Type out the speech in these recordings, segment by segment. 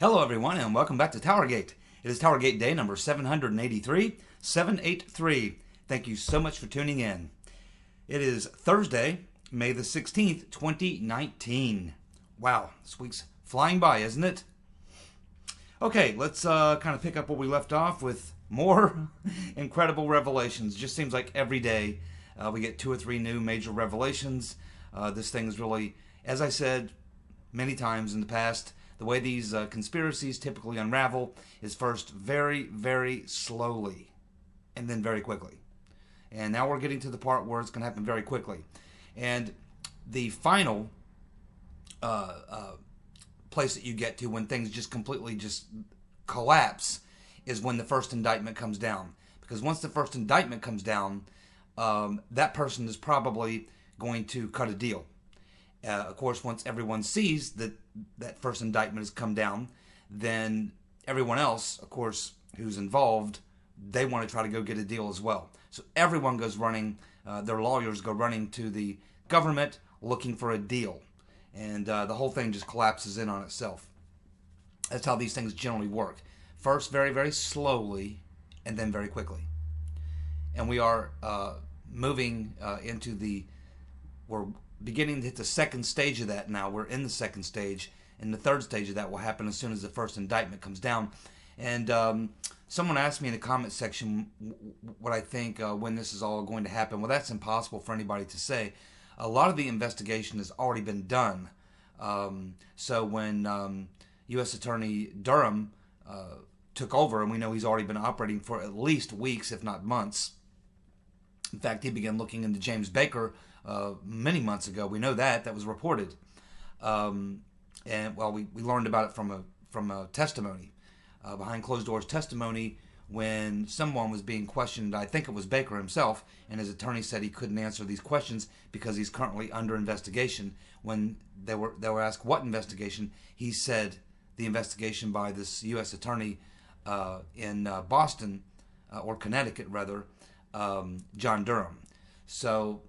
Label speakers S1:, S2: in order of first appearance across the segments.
S1: Hello everyone and welcome back to TowerGate. It is TowerGate day number 783. Thank you so much for tuning in. It is Thursday, May the 16th, 2019. Wow, this week's flying by, isn't it? Okay, let's kind of pick up where we left off with more incredible revelations. Just seems like every day we get 2 or 3 new major revelations. This thing is really, as I said many times in the past, the way these conspiracies typically unravel is first very, very slowly and then very quickly. And now we're getting to the part where it's going to happen very quickly. And the final place that you get to when things just completely just collapse is when the first indictment comes down. Because once the first indictment comes down, that person is probably going to cut a deal. Of course, once everyone sees that that first indictment has come down, then everyone else, of course, who's involved, they want to try to go get a deal as well. So everyone goes running, their lawyers go running to the government looking for a deal. And the whole thing just collapses in on itself. That's how these things generally work. First, very, very slowly, and then very quickly. And we are moving into we're beginning to hit the second stage of that now. We're in the second stage, and the third stage of that will happen as soon as the first indictment comes down. And someone asked me in the comment section what I think when this is all going to happen. Well, that's impossible for anybody to say. A lot of the investigation has already been done. So when U.S. Attorney Durham took over, and we know he's already been operating for at least weeks, if not months. In fact, he began looking into James Baker many months ago. We know that was reported, and well, we learned about it from a testimony, behind closed doors testimony, when someone was being questioned. I think it was Baker himself, and his attorney said he couldn't answer these questions because he's currently under investigation. When they were asked what investigation, he said the investigation by this U.S. attorney in Boston, or Connecticut rather, John Durham. So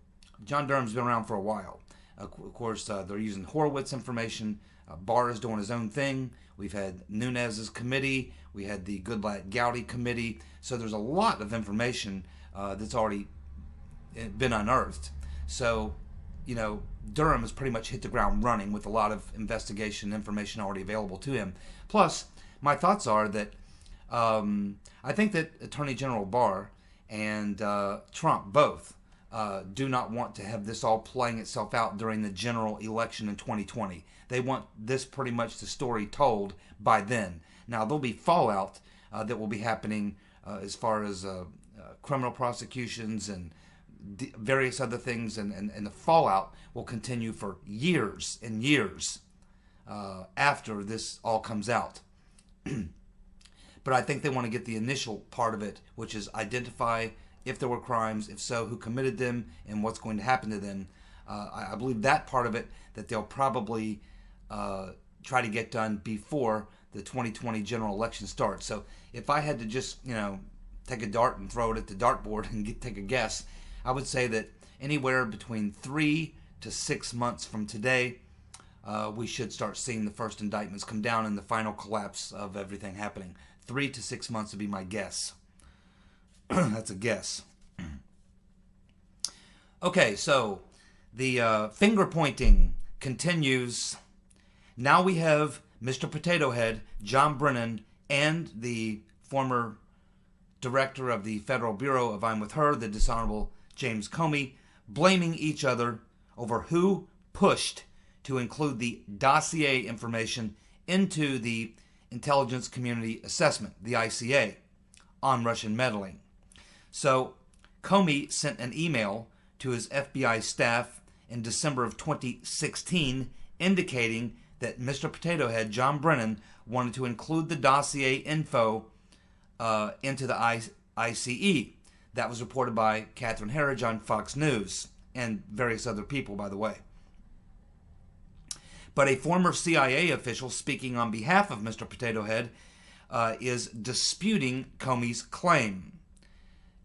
S1: John Durham's been around for a while. Of course, they're using Horowitz information. Barr is doing his own thing. We've had Nunez's committee. We had the Goodlatte-Gowdy committee. So there's a lot of information that's already been unearthed. So, you know, Durham has pretty much hit the ground running with a lot of investigation information already available to him. Plus, my thoughts are that I think that Attorney General Barr and Trump both do not want to have this all playing itself out during the general election in 2020. They want this pretty much the story told by then. Now, there'll be fallout that will be happening as far as criminal prosecutions and various other things, and the fallout will continue for years and years after this all comes out. But I think they want to get the initial part of it, which is identify if there were crimes, if so, who committed them, and what's going to happen to them. I believe that part of it, that they'll probably try to get done before the 2020 general election starts. So if I had to just, take a dart and throw it at the dartboard and take a guess, I would say that anywhere between 3 to 6 months from today, we should start seeing the first indictments come down and the final collapse of everything happening. 3 to 6 months would be my guess. That's a guess. Okay, so the finger pointing continues. Now we have Mr. Potato Head, John Brennan, and the former director of the Federal Bureau of I'm With Her, the dishonorable James Comey, blaming each other over who pushed to include the dossier information into the Intelligence Community Assessment, the ICA, on Russian meddling. So Comey sent an email to his FBI staff in December of 2016 indicating that Mr. Potato Head, John Brennan, wanted to include the dossier info into the ICE. That was reported by Catherine Herridge on Fox News and various other people, by the way. But a former CIA official speaking on behalf of Mr. Potato Head is disputing Comey's claim.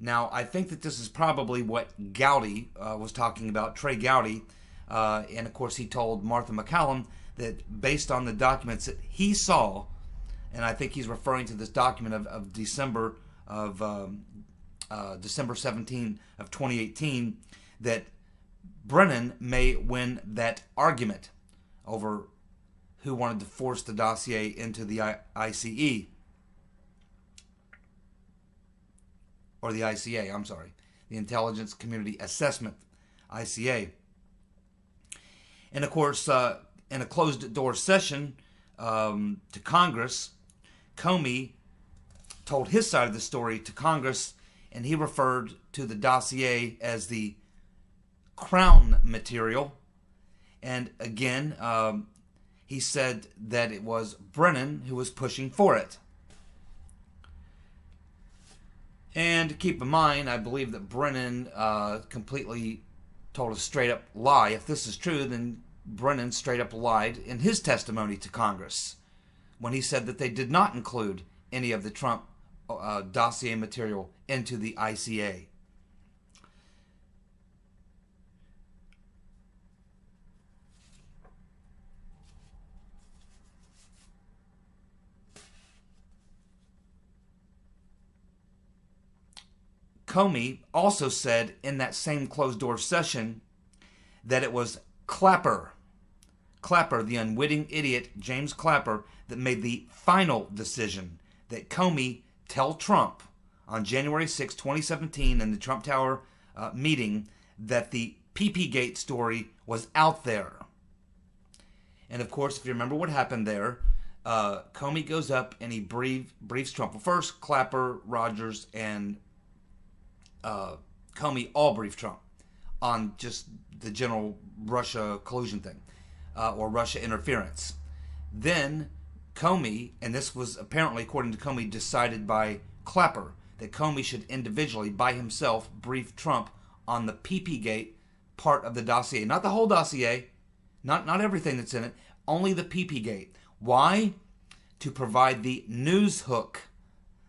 S1: Now, I think that this is probably what Gowdy was talking about, Trey Gowdy, and of course he told Martha McCallum that based on the documents that he saw and I think he's referring to this document of December 17 of 2018, that Brennan may win that argument over who wanted to force the dossier into the ICE, or the ICA, I'm sorry, the Intelligence Community Assessment, ICA. And of course, in a closed-door session to Congress, Comey told his side of the story to Congress, and he referred to the dossier as the Crown material. And again, he said that it was Brennan who was pushing for it. And keep in mind, I believe that Brennan completely told a straight-up lie. If this is true, then Brennan straight-up lied in his testimony to Congress when he said that they did not include any of the Trump dossier material into the ICA. Comey also said in that same closed-door session that it was Clapper, the unwitting idiot James Clapper, that made the final decision that Comey tell Trump on January 6, 2017 in the Trump Tower meeting that the PP-Gate story was out there. And of course, if you remember what happened there, Comey goes up and he briefs Trump. Well, first, Clapper, Rogers, and Comey all briefed Trump on just the general Russia collusion thing, or Russia interference. Then Comey, and this was apparently, according to Comey, decided by Clapper, that Comey should individually, by himself, brief Trump on the PP-Gate part of the dossier. Not the whole dossier, not everything that's in it, only the PP-Gate. Why? To provide the news hook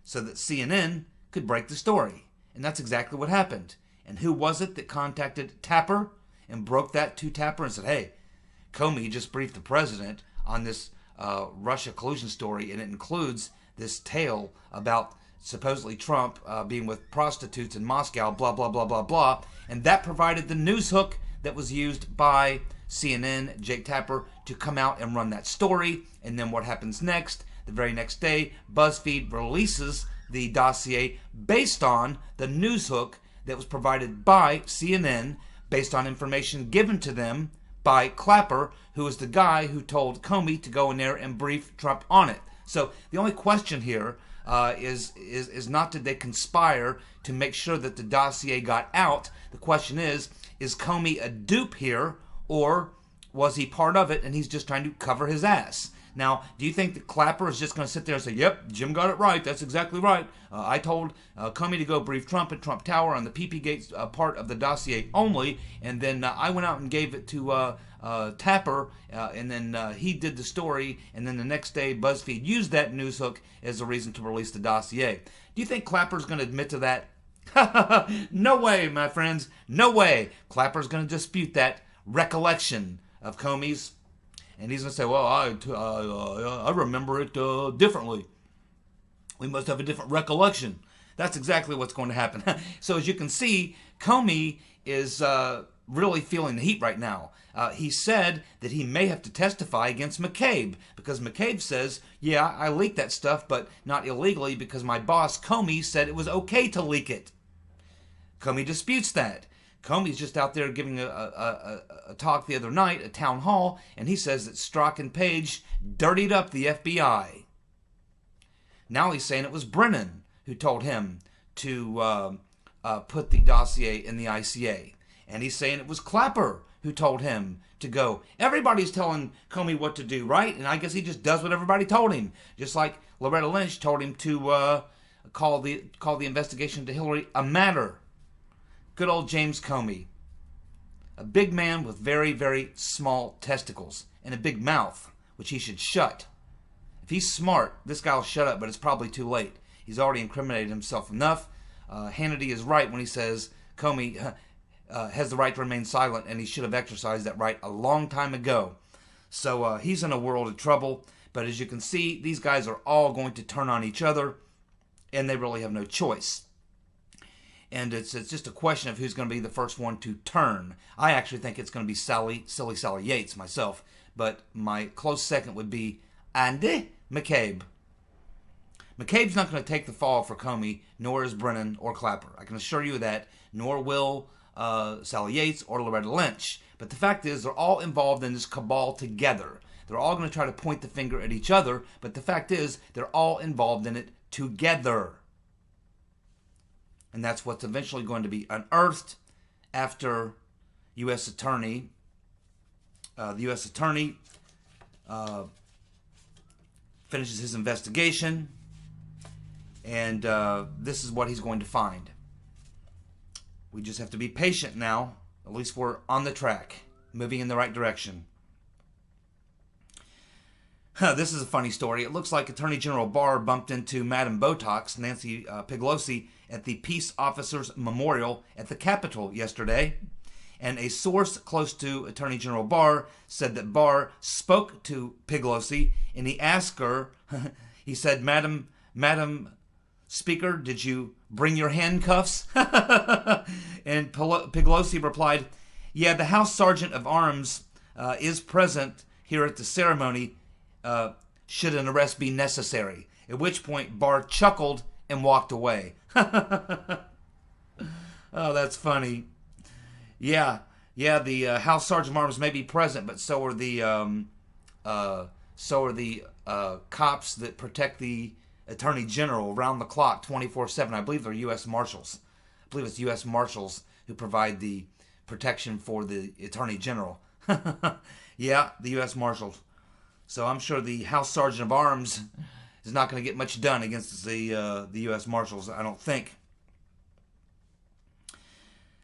S1: so that CNN could break the story. And that's exactly what happened. And who was it that contacted Tapper and broke that to Tapper and said, hey, Comey just briefed the president on this Russia collusion story, and it includes this tale about supposedly Trump being with prostitutes in Moscow, blah, blah, blah, blah, blah. And that provided the news hook that was used by CNN, Jake Tapper, to come out and run that story. And then what happens next? The very next day, BuzzFeed releases the dossier based on the news hook that was provided by CNN, based on information given to them by Clapper, who is the guy who told Comey to go in there and brief Trump on it. So the only question here is not did they conspire to make sure that the dossier got out. The question is Comey a dupe here, or was he part of it and he's just trying to cover his ass? Now, do you think that Clapper is just going to sit there and say, yep, Jim got it right, that's exactly right. I told Comey to go brief Trump at Trump Tower on the PP-Gate part of the dossier only, and then I went out and gave it to Tapper, and then he did the story, and then the next day BuzzFeed used that news hook as a reason to release the dossier. Do you think Clapper's going to admit to that? No way, my friends, no way. Clapper's going to dispute that recollection of Comey's. And he's going to say, well, I remember it differently. We must have a different recollection. That's exactly what's going to happen. So as you can see, Comey is really feeling the heat right now. He said that he may have to testify against McCabe, because McCabe says, yeah, I leaked that stuff, but not illegally, because my boss, Comey, said it was okay to leak it. Comey disputes that. Comey's just out there giving a talk the other night, a town hall, and he says that Strzok and Page dirtied up the FBI. Now he's saying it was Brennan who told him to put the dossier in the ICA. And he's saying it was Clapper who told him to go. Everybody's telling Comey what to do, right? And I guess he just does what everybody told him. Just like Loretta Lynch told him to call the investigation to Hillary a matter. Good old James Comey. A big man with very, very small testicles and a big mouth, which he should shut. If he's smart, this guy will shut up, but it's probably too late. He's already incriminated himself enough. Hannity is right when he says Comey has the right to remain silent, and he should have exercised that right a long time ago. So he's in a world of trouble. But as you can see, these guys are all going to turn on each other, and they really have no choice. And it's just a question of who's going to be the first one to turn. I actually think it's going to be Silly Sally Yates myself, but my close second would be Andy McCabe. McCabe's not going to take the fall for Comey, nor is Brennan or Clapper. I can assure you of that, nor will Sally Yates or Loretta Lynch. But the fact is, they're all involved in this cabal together. They're all going to try to point the finger at each other, but the fact is, they're all involved in it together. And that's what's eventually going to be unearthed after the U.S. Attorney finishes his investigation, and this is what he's going to find. We just have to be patient now. At least we're on the track, moving in the right direction. This is a funny story. It looks like Attorney General Barr bumped into Madam Botox, Nancy Pelosi, at the Peace Officers Memorial at the Capitol yesterday. And a source close to Attorney General Barr said that Barr spoke to Pelosi and he asked her, he said, Madam Speaker, did you bring your handcuffs? And Pelosi replied, yeah, the House Sergeant of Arms is present here at the ceremony should an arrest be necessary. At which point Barr chuckled and walked away. Oh, that's funny. Yeah, the House Sergeant of Arms may be present, but so are the cops that protect the Attorney General around the clock, 24/7. I believe they're U.S. Marshals. I believe it's U.S. Marshals who provide the protection for the Attorney General. Yeah, the U.S. Marshals. So I'm sure the House Sergeant of Arms is not going to get much done against the U.S. Marshals, I don't think.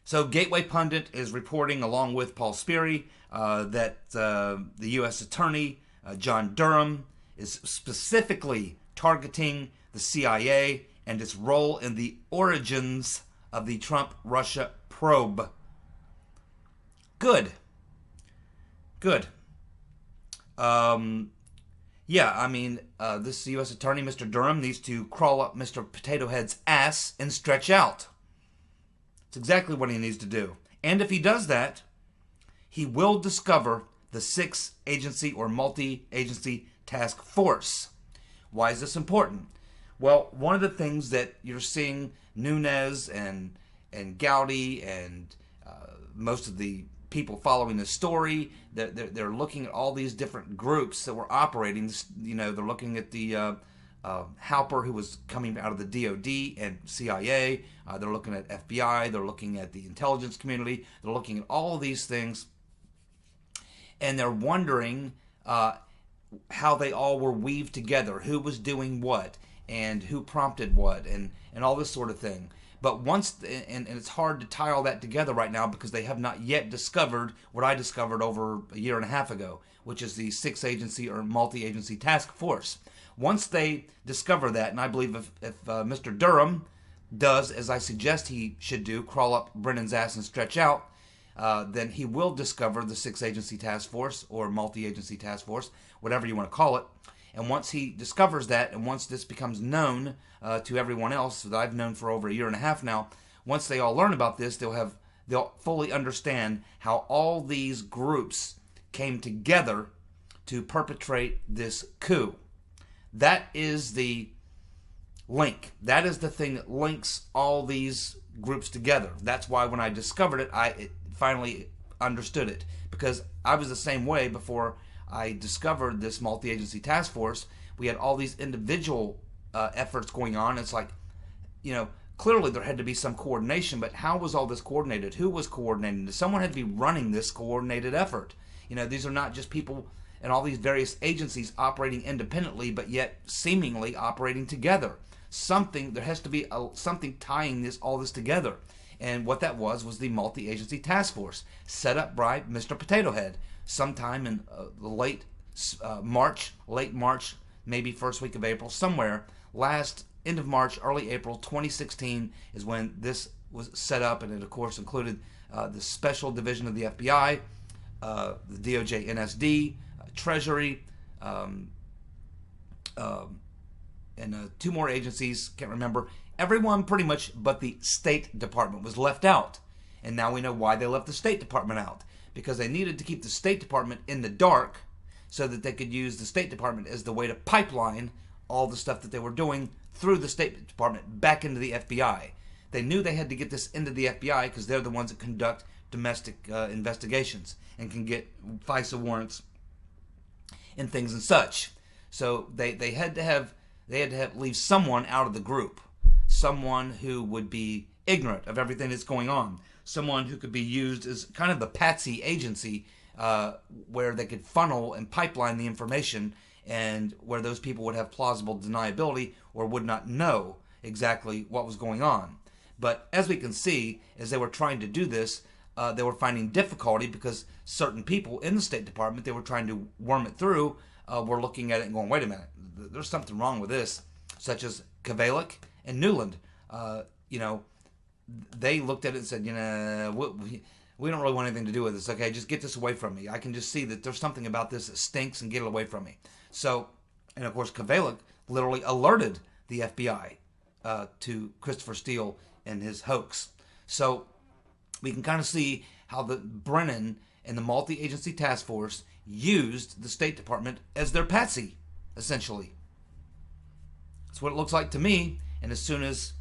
S1: So Gateway Pundit is reporting, along with Paul Sperry, that the U.S. Attorney, John Durham, is specifically targeting the CIA and its role in the origins of the Trump-Russia probe. Good. Yeah, I mean, this U.S. Attorney, Mr. Durham, needs to crawl up Mr. Potato Head's ass and stretch out. It's exactly what he needs to do. And if he does that, he will discover the 6-agency or multi-agency task force. Why is this important? Well, one of the things that you're seeing Nunes and Gowdy and most of the people following the story, they're looking at all these different groups that were operating. You know, they're looking at the Halper, who was coming out of the DOD and CIA. They're looking at FBI. They're looking at the intelligence community. They're looking at all of these things, and they're wondering how they all were weaved together, who was doing what, and who prompted what, and all this sort of thing. But once, and it's hard to tie all that together right now because they have not yet discovered what I discovered over a year and a half ago, which is the 6-agency or multi-agency task force. Once they discover that, and I believe if Mr. Durham does, as I suggest he should do, crawl up Brennan's ass and stretch out, then he will discover the 6-agency task force or multi-agency task force, whatever you want to call it. And once he discovers that, and once this becomes known to everyone else that I've known for over a year and a half now, once they all learn about this, they'll fully understand how all these groups came together to perpetrate this coup. That is the link. That is the thing that links all these groups together. That's why when I discovered it, I finally understood it. Because I was the same way before I discovered this multi-agency task force. We had all these individual efforts going on. It's like, you know, clearly there had to be some coordination, but how was all this coordinated? Who was coordinating? Someone had to be running this coordinated effort. You know, these are not just people and all these various agencies operating independently, but yet seemingly operating together. There has to be something tying all this together. And what that was the multi-agency task force set up by Mr. Potato Head sometime in late March, maybe first week of April, somewhere end of March, early April 2016 is when this was set up, and it of course included the special division of the FBI, the DOJ, NSD, Treasury, and two more agencies, can't remember. Everyone pretty much but the State Department was left out. And now we know why they left the State Department out. Because they needed to keep the State Department in the dark so that they could use the State Department as the way to pipeline all the stuff that they were doing through the State Department back into the FBI. They knew they had to get this into the FBI because they're the ones that conduct domestic investigations and can get FISA warrants and things and such. So they had to leave someone out of the group, someone who would be ignorant of everything that's going on, someone who could be used as kind of the patsy agency, where they could funnel and pipeline the information, and where those people would have plausible deniability or would not know exactly what was going on. But as we can see, as they were trying to do this, they were finding difficulty because certain people in the State Department, they were trying to worm it through, were looking at it and going, wait a minute, there's something wrong with this, such as Kavalik and Newland. They looked at it and said, we don't really want anything to do with this. Okay, just get this away from me. I can just see that there's something about this that stinks, and get it away from me. So, and of course, Kavalik literally alerted the FBI to Christopher Steele and his hoax. So we can kind of see how the Brennan and the multi-agency task force used the State Department as their patsy, essentially. That's what it looks like to me. And as soon as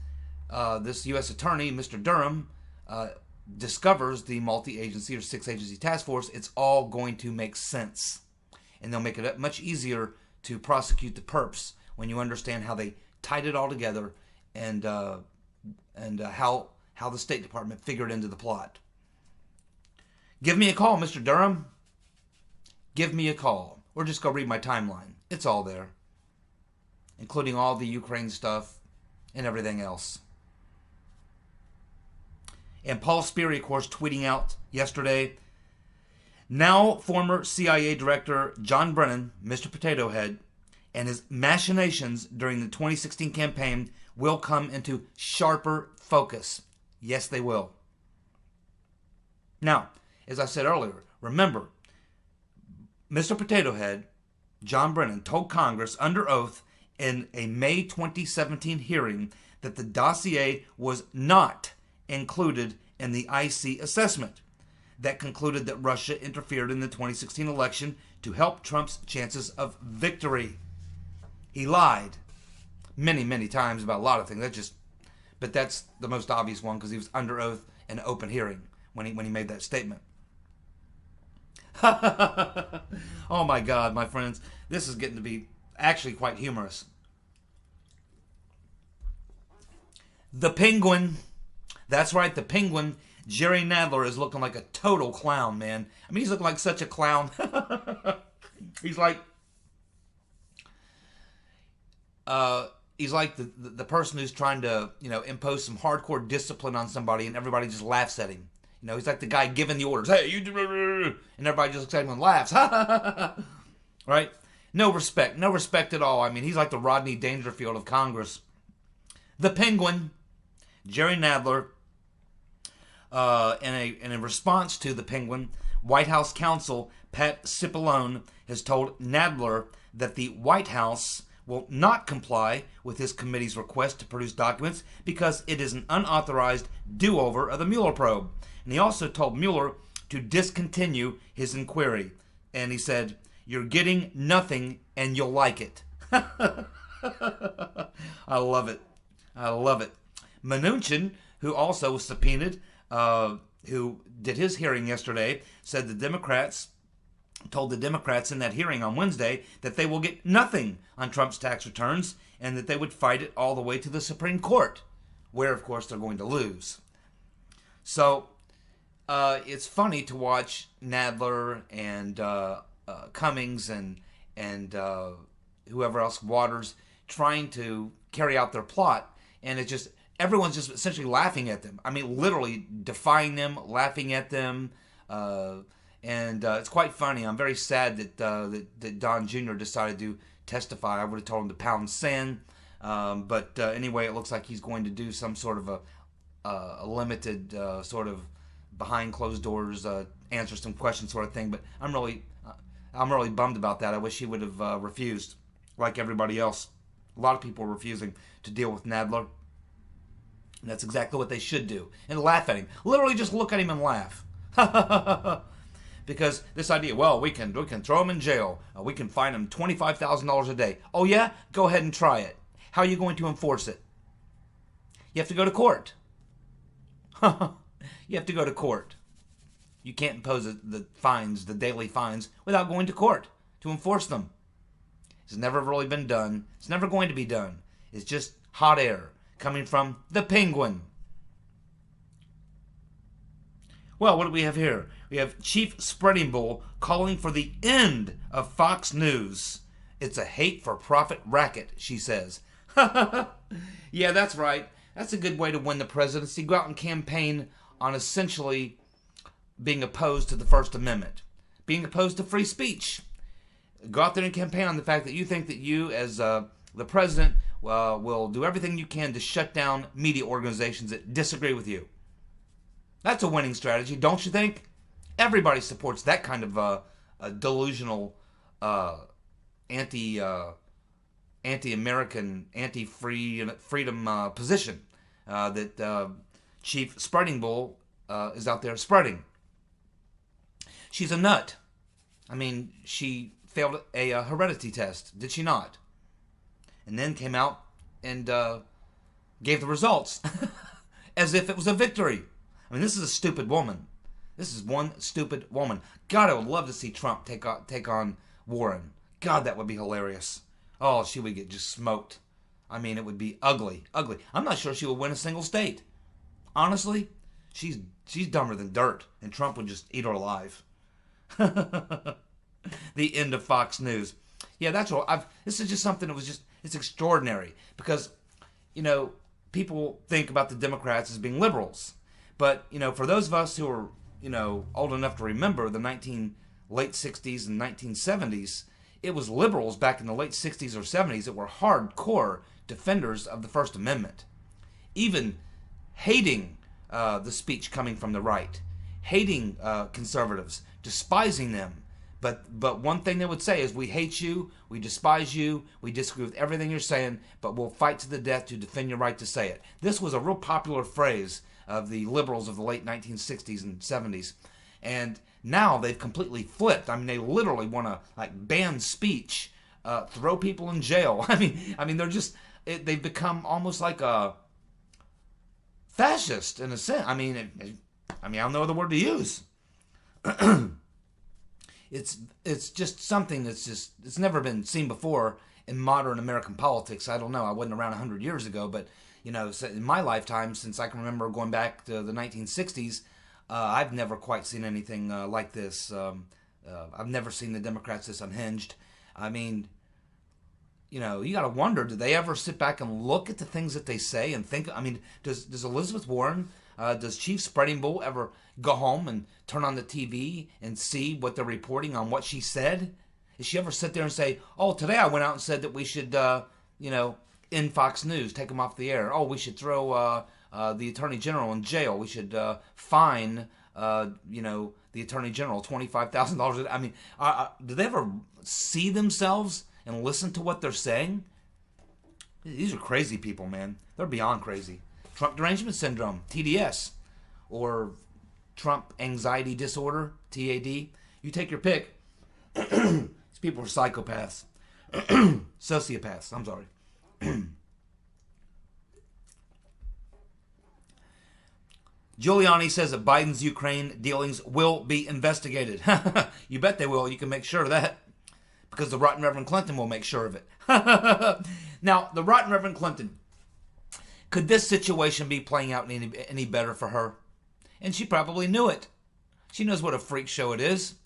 S1: this U.S. attorney, Mr. Durham, discovers the multi-agency or six-agency task force, it's all going to make sense. And they'll make it much easier to prosecute the perps when you understand how they tied it all together and how the State Department figured into the plot. Give me a call, Mr. Durham. Give me a call. Or just go read my timeline. It's all there. Including all the Ukraine stuff and everything else. And Paul Sperry, of course, tweeting out yesterday, now former CIA Director John Brennan, Mr. Potato Head, and his machinations during the 2016 campaign will come into sharper focus. Yes, they will. Now, as I said earlier, remember, Mr. Potato Head, John Brennan, told Congress under oath in a May 2017 hearing that the dossier was not included in the IC assessment that concluded that Russia interfered in the 2016 election to help Trump's chances of victory. He lied many, many times about a lot of things. But that's the most obvious one because he was under oath in an open hearing when he made that statement. Oh my God, my friends, this is getting to be actually quite humorous. The Penguin, that's right, the Penguin, Jerry Nadler, is looking like a total clown, man. I mean, he's looking like such a clown. He's like the person who's trying to, impose some hardcore discipline on somebody, and everybody just laughs at him. He's like the guy giving the orders. Hey, you do, and everybody just looks at him and laughs. Right? No respect at all. I mean, he's like the Rodney Dangerfield of Congress. The Penguin, Jerry Nadler, in a response to the Penguin, White House counsel Pat Cipollone has told Nadler that the White House will not comply with his committee's request to produce documents because it is an unauthorized do-over of the Mueller probe. And he also told Mueller to discontinue his inquiry. And he said, "You're getting nothing and you'll like it." I love it. I love it. Mnuchin, who also was subpoenaed, who did his hearing yesterday, said told the Democrats in that hearing on Wednesday that they will get nothing on Trump's tax returns and that they would fight it all the way to the Supreme Court, where, of course, they're going to lose. So it's funny to watch Nadler and Cummings and whoever else, Waters, trying to carry out their plot, and it's just everyone's just essentially laughing at them. I mean, literally defying them, laughing at them, and it's quite funny. I'm very sad that Don Jr. decided to testify. I would have told him to pound sand, but anyway, it looks like he's going to do some sort of a limited sort of behind closed doors answer some questions sort of thing. But I'm really bummed about that. I wish he would have refused. like everybody else. A lot of people are refusing to deal with Nadler. And that's exactly what they should do. And laugh at him. Literally just look at him and laugh. Because this idea, well, we can throw him in jail. We can fine him $25,000 a day. Oh yeah? Go ahead and try it. How are you going to enforce it? You have to go to court. You have to go to court. You can't impose the fines, the daily fines, without going to court to enforce them. It's never really been done. It's never going to be done. It's just hot air coming from the Penguin. Well, what do we have here? We have Chief Spreading Bull calling for the end of Fox News. It's a hate-for-profit racket, she says. Yeah, that's right. That's a good way to win the presidency. Go out and campaign on essentially being opposed to the First Amendment, being opposed to free speech. Go out there and campaign on the fact that you think that you, as the president, will do everything you can to shut down media organizations that disagree with you. That's a winning strategy, don't you think? Everybody supports that kind of a delusional, anti-American, anti-freedom position that Chief Spreading Bull is out there spreading. She's a nut. I mean, she failed a heredity test, did she not? And then came out and gave the results as if it was a victory. I mean, this is a stupid woman. This is one stupid woman. God, I would love to see Trump take on Warren. God, that would be hilarious. Oh, she would get just smoked. I mean, it would be ugly, ugly. I'm not sure she would win a single state. Honestly, she's dumber than dirt, and Trump would just eat her alive. The end of Fox News. Yeah, that's what this is just something that was just, it's extraordinary because, people think about the Democrats as being liberals. But, for those of us who are, old enough to remember the late 60s and 1970s, it was liberals back in the late 60s or 70s that were hardcore defenders of the First Amendment. Even hating the speech coming from the right, hating conservatives, despising them. But one thing they would say is, we hate you, we despise you, we disagree with everything you're saying, but we'll fight to the death to defend your right to say it. This was a real popular phrase of the liberals of the late 1960s and 70s. And now they've completely flipped. I mean, they literally want to ban speech, throw people in jail. I mean, they're just, they've become almost like a fascist in a sense. I mean, I don't know the word to use. It's just something it's never been seen before in modern American politics. I don't know. I wasn't around 100 years ago, but in my lifetime, since I can remember going back to the 1960s, I've never quite seen anything like this. I've never seen the Democrats this unhinged. I mean, you got to wonder, do they ever sit back and look at the things that they say and think? I mean, does Elizabeth Warren, does Chief Spreading Bull ever go home and turn on the TV and see what they're reporting on what she said? Does she ever sit there and say, oh, today I went out and said that we should, end Fox News, take them off the air. Oh, we should throw the Attorney General in jail. We should fine, the Attorney General $25,000. I mean, do they ever see themselves and listen to what they're saying? These are crazy people, man. They're beyond crazy. Trump Derangement Syndrome, TDS, or Trump Anxiety Disorder, TAD. You take your pick. These people are psychopaths. Sociopaths, I'm sorry. Giuliani says that Biden's Ukraine dealings will be investigated. You bet they will. You can make sure of that. Because the rotten Reverend Clinton will make sure of it. Now, the rotten Reverend Clinton, could this situation be playing out any better for her? And she probably knew it. She knows what a freak show it is.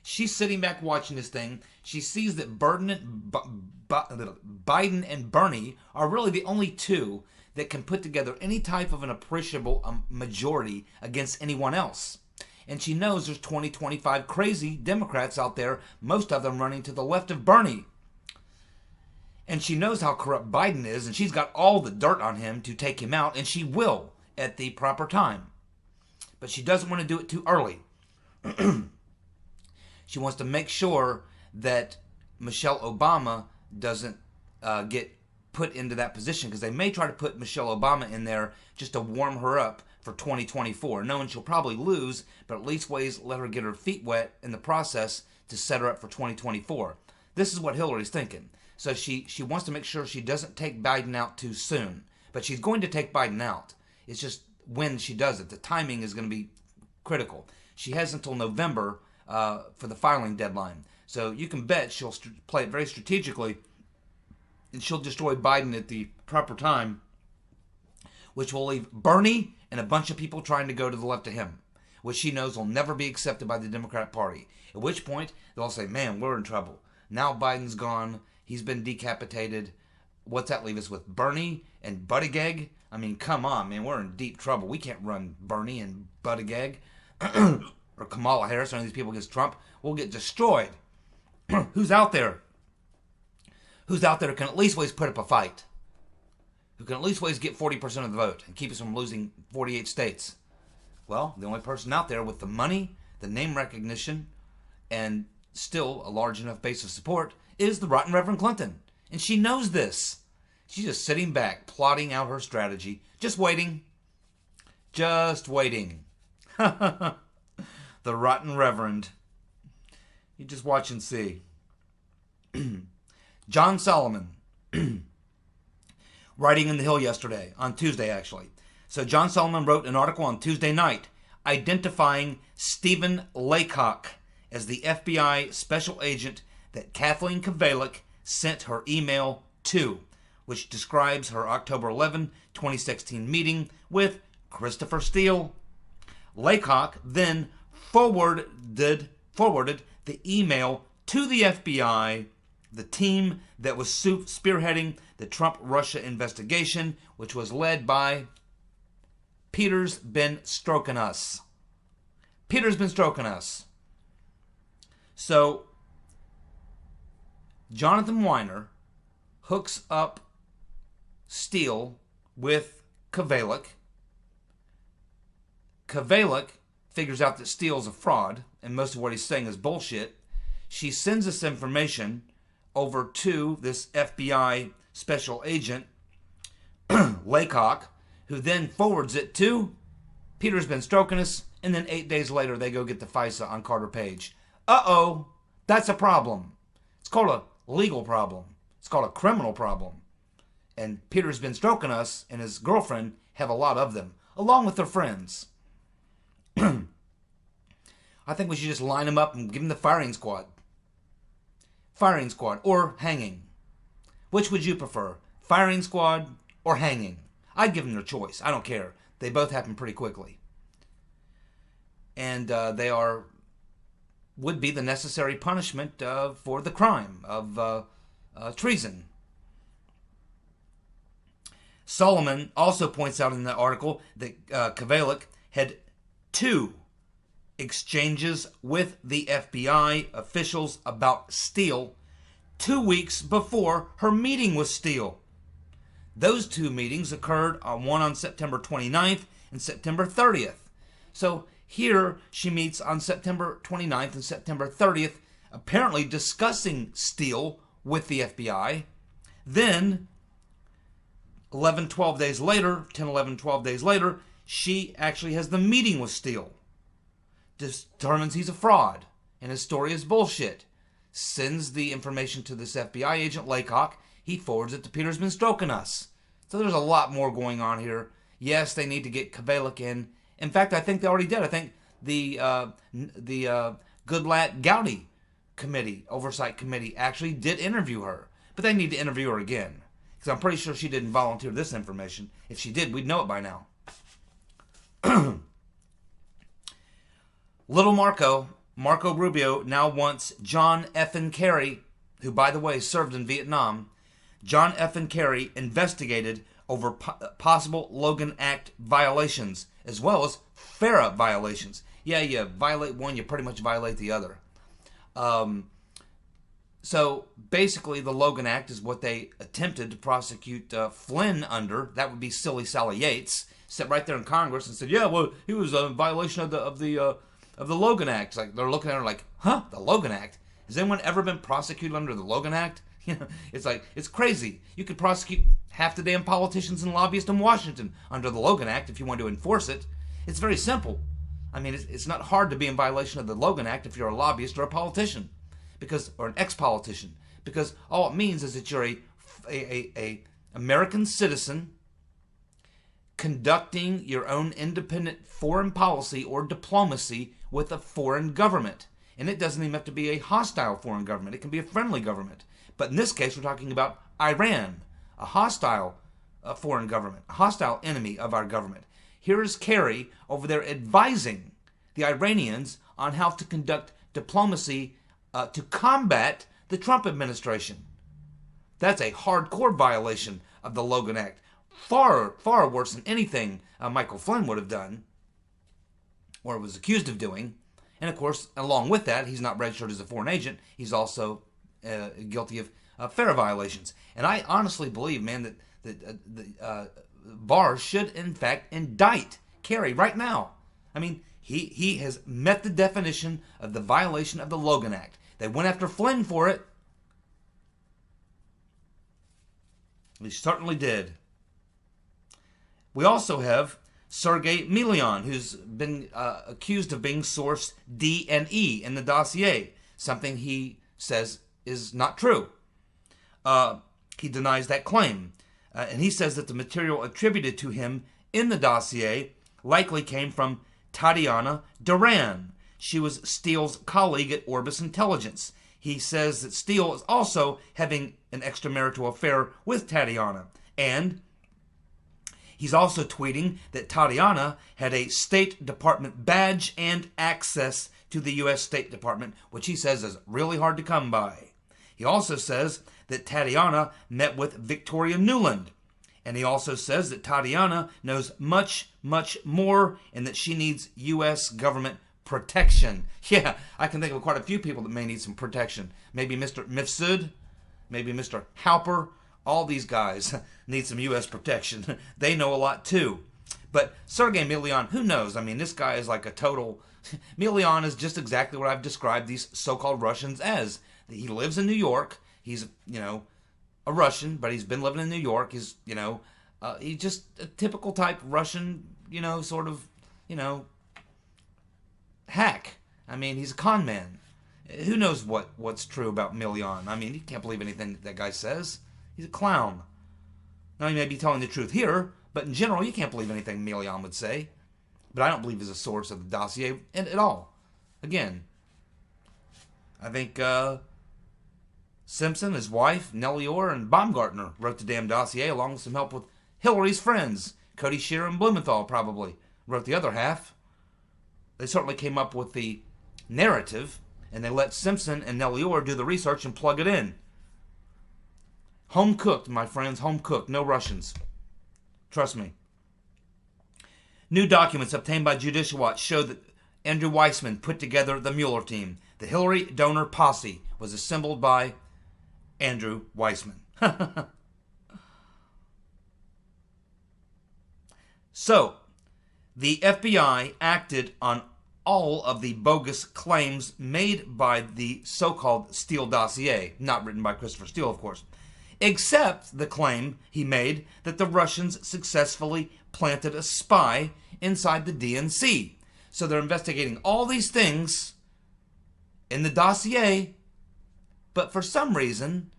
S1: She's sitting back watching this thing. She sees that Biden and Bernie are really the only two that can put together any type of an appreciable majority against anyone else. And she knows there's 25 crazy Democrats out there, most of them running to the left of Bernie. And she knows how corrupt Biden is, and she's got all the dirt on him to take him out, and she will at the proper time. But she doesn't want to do it too early. She wants to make sure that Michelle Obama doesn't get put into that position, because they may try to put Michelle Obama in there just to warm her up for 2024, knowing she'll probably lose, but at least let her get her feet wet in the process to set her up for 2024. This is what Hillary's thinking. So she wants to make sure she doesn't take Biden out too soon, but she's going to take Biden out. It's just when she does it. The timing is going to be critical. She has until November for the filing deadline. So you can bet she'll play it very strategically, and she'll destroy Biden at the proper time, which will leave Bernie and a bunch of people trying to go to the left of him, which she knows will never be accepted by the Democrat Party. At which point, they'll say, man, we're in trouble. Now Biden's gone. He's been decapitated. What's that leave us with? Bernie and Buttigieg? I mean, come on, man. We're in deep trouble. We can't run Bernie and Buttigieg or Kamala Harris or any of these people against Trump. We'll get destroyed. Who's out there? Who's out there who can at least ways put up a fight? Who can at least ways get 40% of the vote and keep us from losing 48 states? Well, the only person out there with the money, the name recognition, and still a large enough base of support is the rotten Reverend Clinton. And she knows this. She's just sitting back, plotting out her strategy, just waiting. Just waiting. The rotten Reverend. You just watch and see. John Solomon, writing in The Hill yesterday, on Tuesday actually. So John Solomon wrote an article on Tuesday night identifying Stephen Laycock as the FBI special agent that Kathleen Kvalik sent her email to, which describes her October 11, 2016 meeting with Christopher Steele. Laycock then forwarded the email to the FBI, the team that was spearheading the Trump-Russia investigation, which was led by Peter's been stroking us. Peter's been stroking us. So, Jonathan Weiner hooks up Steele with Kvalik. Kvalik figures out that Steele's a fraud, and most of what he's saying is bullshit. She sends this information over to this FBI special agent, Laycock, who then forwards it to Peter's been stroking us, and then 8 days later they go get the FISA on Carter Page. Uh-oh, that's a problem. It's called a legal problem. It's called a criminal problem. And Peter's been stroking us and his girlfriend have a lot of them, along with their friends. I think we should just line them up and give them the firing squad. Firing squad or hanging. Which would you prefer? Firing squad or hanging? I'd give them their choice. I don't care. They both happen pretty quickly. And they would be the necessary punishment for the crime of treason. Solomon also points out in the article that Kvalik had 2 exchanges with the FBI officials about Steele 2 weeks before her meeting with Steele. Those 2 meetings occurred, one on September 29th and September 30th. So here she meets on September 29th and September 30th, apparently discussing Steele with the FBI. Then 12 days later, she actually has the meeting with Steele. Determines he's a fraud and his story is bullshit. Sends the information to this FBI agent, Laycock. He forwards it to Peter's been stroking us. So there's a lot more going on here. Yes, they need to get Kvalik in. In fact, I think they already did. I think the Goodlatte Gowdy committee, oversight committee, actually did interview her. But they need to interview her again. Because I'm pretty sure she didn't volunteer this information. If she did, we'd know it by now. Little Marco Rubio now wants John F. Kerry, who, by the way, served in Vietnam. John F. Kerry investigated over possible Logan Act violations, as well as FARA violations. Yeah, you violate one, you pretty much violate the other. So basically, the Logan Act is what they attempted to prosecute Flynn under. That would be silly Sally Yates. Sat right there in Congress and said, "Yeah, well, he was a violation of the Logan Act." It's like they're looking at her like, "Huh? The Logan Act? Has anyone ever been prosecuted under the Logan Act?" It's like, it's crazy. You could prosecute half the damn politicians and lobbyists in Washington under the Logan Act if you want to enforce it. It's very simple. I mean, it's not hard to be in violation of the Logan Act if you're a lobbyist or a politician, or an ex-politician, because all it means is that you're a American citizen conducting your own independent foreign policy or diplomacy with a foreign government. And it doesn't even have to be a hostile foreign government. It can be a friendly government. But in this case, we're talking about Iran, a hostile foreign government, a hostile enemy of our government. Here is Kerry over there advising the Iranians on how to conduct diplomacy to combat the Trump administration. That's a hardcore violation of the Logan Act. Far, far worse than anything Michael Flynn would have done, or was accused of doing. And of course, along with that, he's not registered as a foreign agent. He's also guilty of FARA violations. And I honestly believe, man, that Barr should, in fact, indict Kerry right now. I mean, he has met the definition of the violation of the Logan Act. They went after Flynn for it. He certainly did. We also have Sergey Milian, who's been accused of being source D and E in the dossier, something he says is not true. He denies that claim. And he says that the material attributed to him in the dossier likely came from Tatiana Duran. She was Steele's colleague at Orbis Intelligence. He says that Steele is also having an extramarital affair with Tatiana. And he's also tweeting that Tatiana had a State Department badge and access to the U.S. State Department, which he says is really hard to come by. He also says that Tatiana met with Victoria Nuland. And he also says that Tatiana knows much, much more and that she needs U.S. government protection. Yeah, I can think of quite a few people that may need some protection. Maybe Mr. Mifsud, maybe Mr. Halper. All these guys need some U.S. protection. They know a lot too. But Sergey Milian, who knows? I mean, this guy is like a total... Milian is just exactly what I've described these so-called Russians as. He lives in New York. He's, a Russian, but he's been living in New York. He's, he's just a typical type Russian, sort of, hack. I mean, he's a con man. Who knows what's true about Milian? I mean, you can't believe anything that guy says. He's a clown. Now, he may be telling the truth here, but in general, you can't believe anything Milian would say. But I don't believe he's a source of the dossier at all. Again, I think Simpson, his wife, Nellie Orr, and Baumgartner wrote the damn dossier along with some help with Hillary's friends. Cody Shearer and Blumenthal probably wrote the other half. They certainly came up with the narrative, and they let Simpson and Nellie Orr do the research and plug it in. Home cooked, my friends, home cooked. No Russians. Trust me. New documents obtained by Judicial Watch show that Andrew Weissman put together the Mueller team. The Hillary donor posse was assembled by Andrew Weissman. So, the FBI acted on all of the bogus claims made by the so-called Steele dossier, not written by Christopher Steele, of course, except the claim he made that the Russians successfully planted a spy inside the DNC. So they're investigating all these things in the dossier, but for some reason,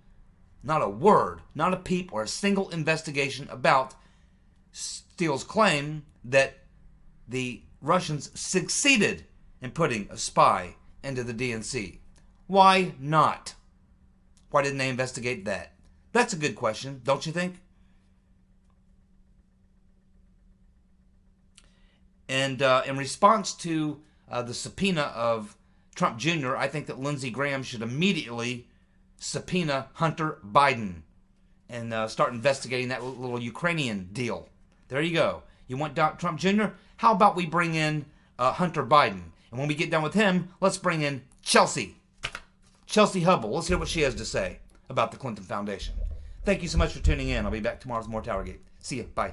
S1: not a word, not a peep, or a single investigation about Steele's claim that the Russians succeeded in putting a spy into the DNC. Why not? Why didn't they investigate that? That's a good question, don't you think? And in response to the subpoena of Trump Jr., I think that Lindsey Graham should immediately subpoena Hunter Biden and start investigating that little Ukrainian deal. There you go. You want Trump Jr.? How about we bring in Hunter Biden? And when we get done with him, let's bring in Chelsea Hubble. Let's hear what she has to say about the Clinton Foundation. Thank you so much for tuning in. I'll be back tomorrow with more TowerGate. See you. Bye.